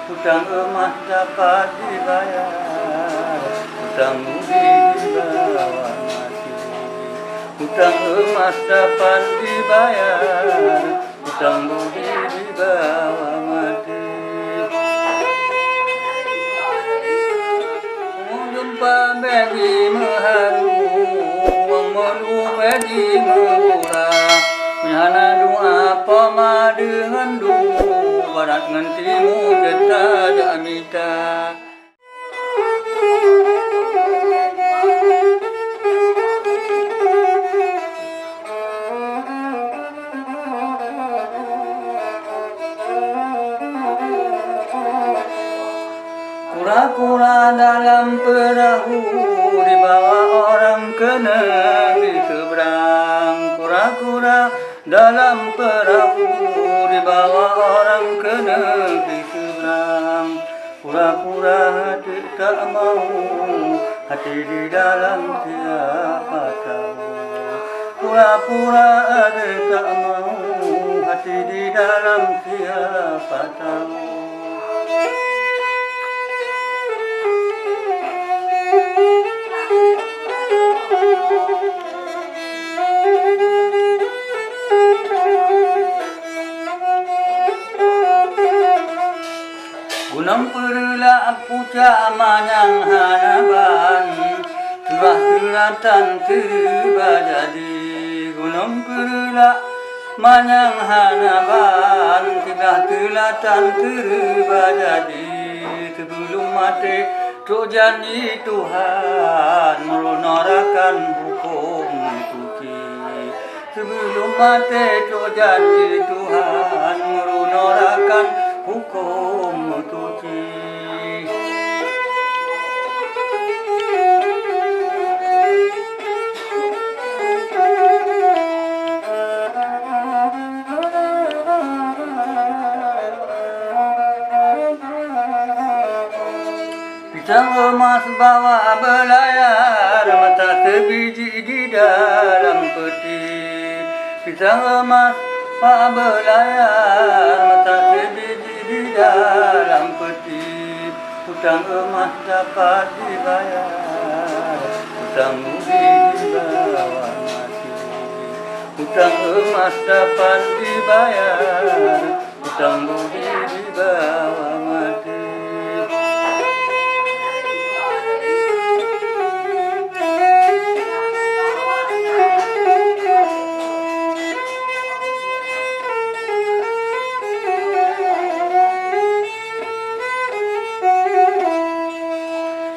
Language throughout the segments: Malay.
Hutang emas dapat dibayar, hutang budi dibawa mati. Hutang emas dapat dibayar, hutang budi dibawa mati. Jumpa bagi meharu, wang melu bagi mengura. Menyana doa pama dengan barat ngan timur jeta jamita. Kura-kura dalam perahu dibawa orang ke negeri seberang. Kura-kura dalam perahu dibawa orang ke negeri seberang. Pura-pura hati tak mau, hati di dalam siapa tahu. Pura-pura hati tak mau, hati di dalam siapa tahu. Gunung perla puja manyang hanaban, turah turatan tiba jadi. Gunung perla manyang hanaban, turah turatan tiba jadi. Sebelum mati trojani Tuhan meronorakan hukum suci. Sebelum mati trojani Tuhan meronorakan hukum suci. Pisang emas bawa belayar, mata sebiji di dalam peti. Pisang emas bawa belayar, mata sebiji di dalam peti. Hutang emas dapat dibayar, hutang budi dibawa mati. Hutang emas dapat dibayar, hutang budi dibawa mati.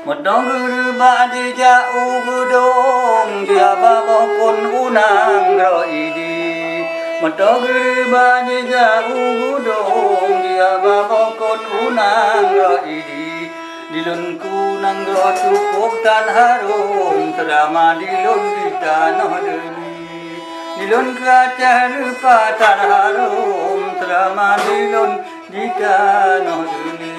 Medong gerba di jauh gedong, dia bawa pun unang roidi. Medong gerba di jauh gedong, dia bawa pun unang roidi. Dilun kunang ro cukup tan harum, terama dilun di tanah deli. Dilun kaca lupa tan harum, terama dilun di tanah deli.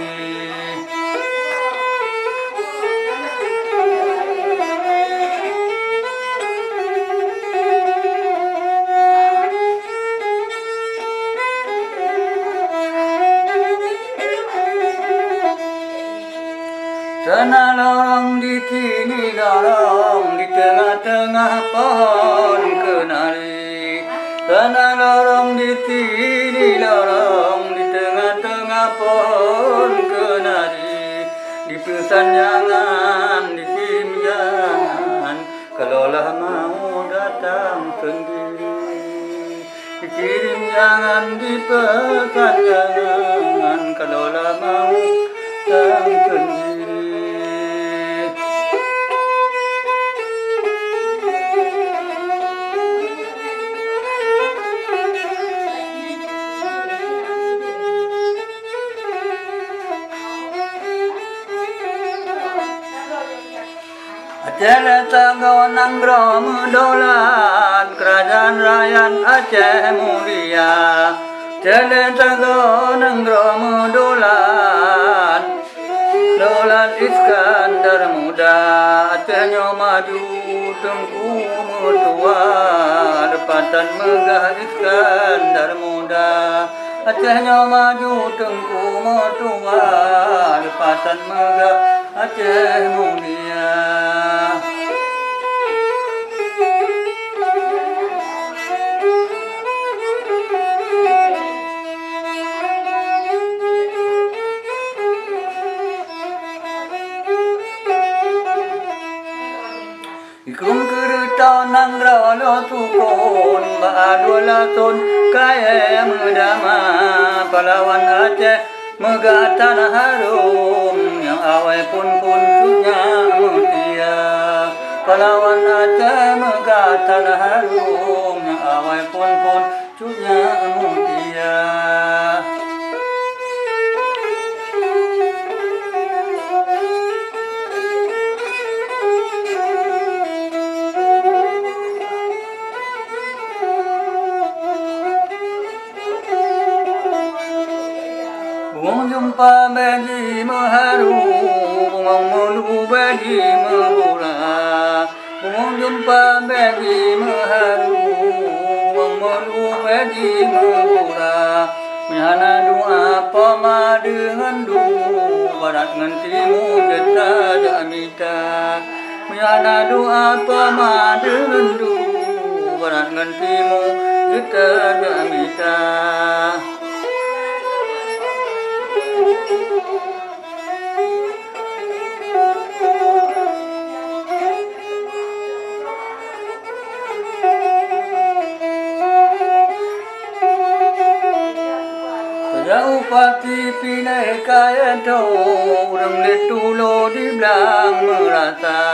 Sana lorong di sini lorong, di tengah-tengah pohon kenari. Sana lorong di sini lorong, di tengah-tengah pohon kenari. Di pesan jangan, di sim jangan, kalaulah mau datang sendiri. Dikirim jangan, di pesan jangan, kalaulah mau datang sendiri. Aceh Tengah Nanggro Medolan, kerajaan rakyat Aceh mulia. Aceh Tengah Nanggro Medolan, dolan Iskandar muda. Acehnya maju tengku mertua, depatan megah Iskandar muda. Acehnya maju tengku mertua lepatan megah Aceh mulia. Ikung kereta nang rala tukon Ba'adwala ton kaya merdama Pahlawan Aceh megah tanah harum Yang awai pun punya mutia. Pahlawan Aceh megah tanah harum Yang awai pun punya mutia. Bungong jumpa bagi meharu, bungong melu bagi merula. Bungong jumpa bagi meharu, bungong melu bagi merula. Menyana doa pama dengan du, barat dengan timur jeta jamita. Menyana doa pama dengan du, barat dengan timur jeta jamita. Jauh pati pinai kaya tau Urang letulo di belang merata.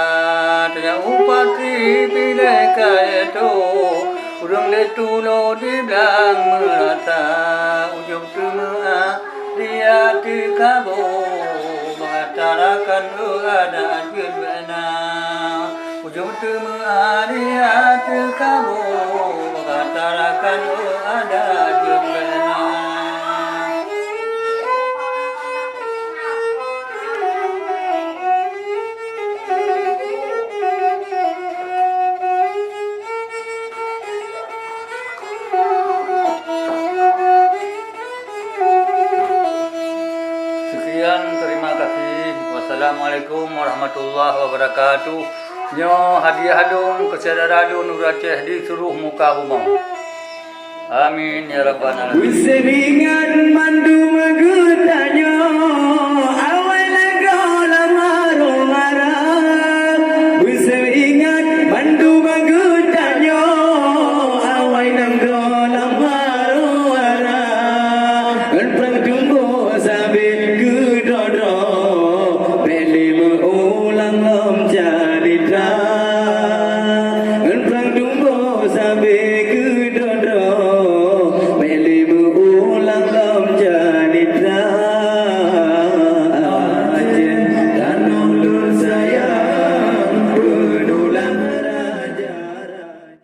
Jauh pati pinai kaya tau Urang letulo di belang merata. Ujung tumua dia di kabo Mengatakan ada judwana. Ujung tumua dia di kabo Mengatakan ada judwana. Sekian, terima kasih. Wassalamualaikum warahmatullahi wabarakatuh. Nyo hadiah hadung kesedara Nur Aceh di seluruh muka bumi. Amin ya rabbal alamin.